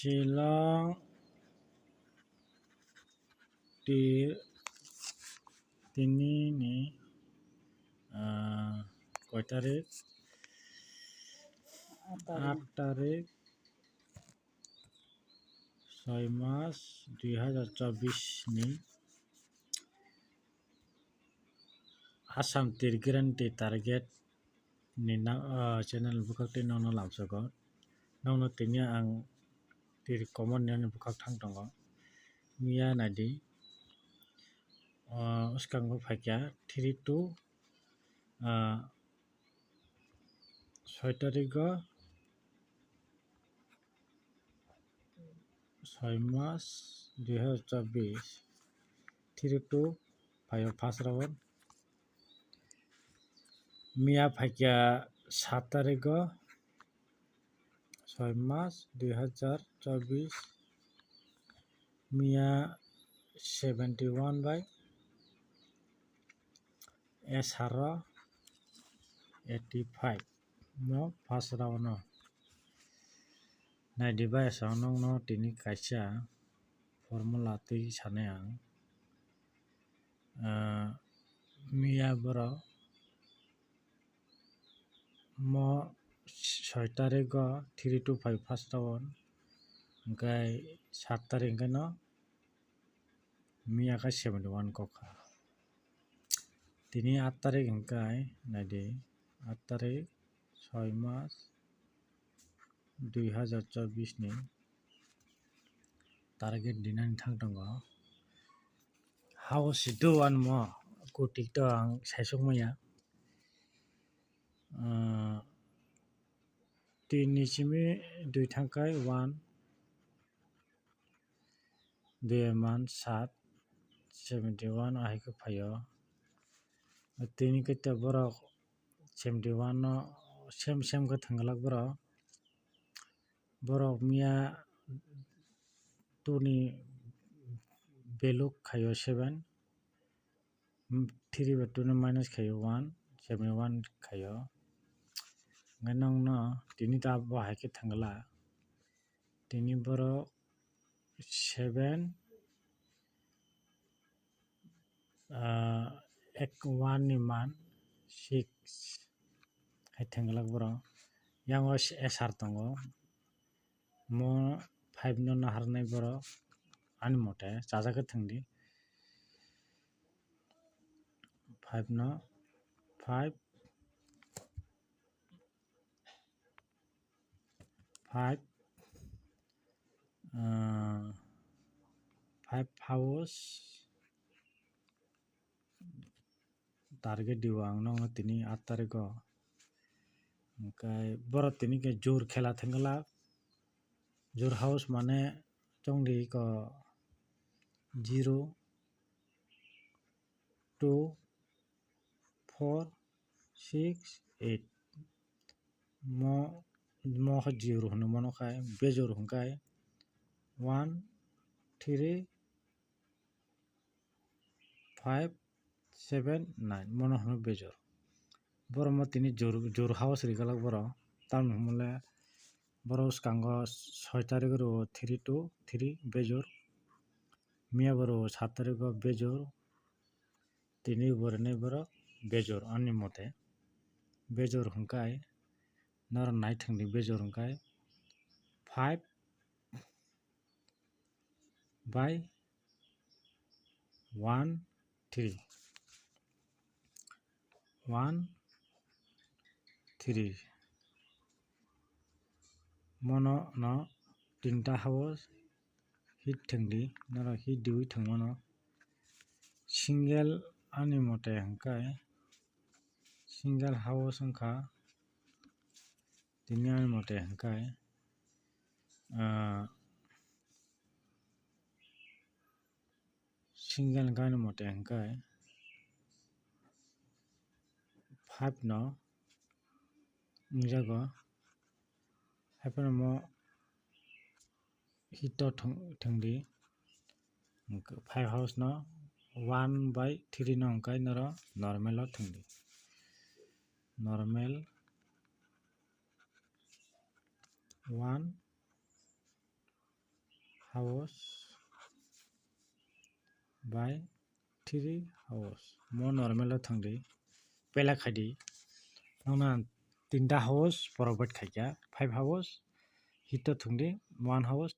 Shillong তিনি ni কয় তারিখ 8 তারিখ 6 মাস 2024 ni Assam tir guarantee target ni channel bukakti nono lamsago nono tinya ang tir common ni bukak thang tongo miya nadi uskango phakya 3 to 6 তারিখও 6 মাস 2024 3 to 5 first round মিয়া ফাইকিয়া 7 তারিখও 6 মাস 2024 মিয়া 71 by SR 85 no first round no na device no tini kaisa formula tui sane ang miya boro mo 6 tarikho 3 to 5 first round gai 7 tarik no miya ka 71 kokha tini 8 tarik gai nadi 8 tarik 6 মাস 2024 ni target dinan thang tongo house do one mo kutik to ang saisok maya tini chimi dui thangkai 1 2 মান 7 71 ahi ko phayo tini kete borok 71 no sem ko thanglak borok miya tuni beluk khayo 7 3 by 2 no minus khayo 1 71 khayo nganong no tini ta bo hai ke thangla tini borok 7 1 ni মান 6 hai thanglak borok yango SR tongo mo 5 no naharnai borok ani mote chajak thangdi 5 no 5 house target diwang no tini 8 tarikho kai borok tini ke jor khela thangla jor house mane chongdi ko 0 2 4 6 8 mo ha 0 hono mono kai bejor hongkai 1 3 5 7 9 mono hono bejor borok mo tini jor house rigalak borok tam humle borok skango 6 tarikh ro 3 to 3 bejor miya boro 7 tarikho bejor tini borne borok bejor ani mote bejor hongkai nor nai thangdi bejor hongkai 5 by 1 3 1 3 mono no tinta house hit thangdi noro hit diwi thangmano single ani mote hongkai single house wngkha tini ani mote hongkai single gani mote hongkai 5 no wngjago 5 no mo hit to thangdi 5 house no 1 by 3 no hongkai noro normal o thangdi normal 1 house by 3 hours mo normal thangdi pela khadi nangna 3 hours porobet khaika 5 hours hito thungdi 1 hours